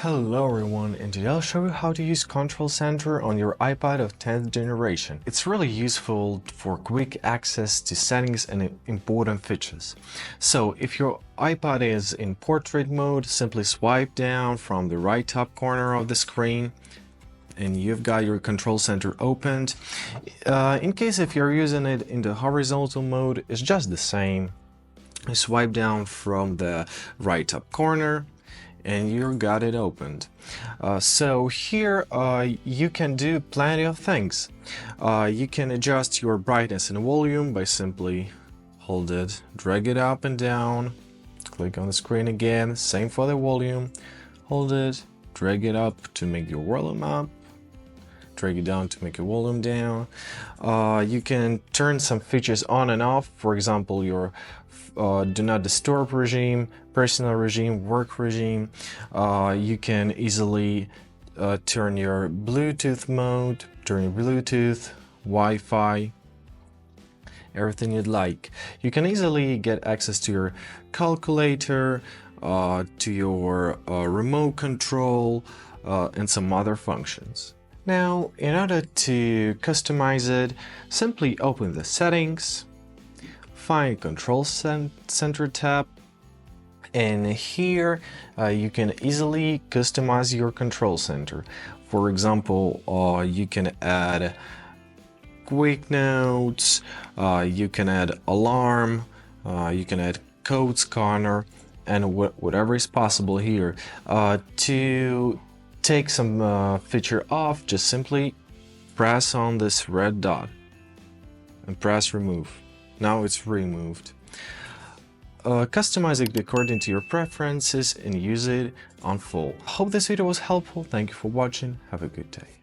Hello everyone, and today I'll show you how to use Control Center on your iPad of 10th generation. It's really useful for quick access to settings and important features. So if your iPad is in portrait mode, simply swipe down from the right top corner of the screen and you've got your Control Center opened. In case if you're using it in the horizontal mode, it's just the same. You swipe down from the right top corner and you got it opened. So here you can do plenty of things. You can adjust your brightness and volume by simply hold it, drag it up and down, click on the screen again, same for the volume, hold it, drag it up to make your volume up, drag it down to make your volume down. You can turn some features on and off, for example your do not disturb regime, personal regime, work regime. You can easily turn your Bluetooth mode, turn your Bluetooth, Wi-Fi, everything you'd like. You can easily get access to your calculator, to your remote control, and some other functions. Now, in order to customize it, simply open the settings, find Control Center tab, and here you can easily customize your Control Center. For example, you can add quick notes, you can add alarm, you can add code scanner, and whatever is possible here. To take some feature off, just simply press on this red dot and press remove. Now it's removed. Customize it according to your preferences and use it on full. Hope this video was helpful. Thank you for watching. Have a good day.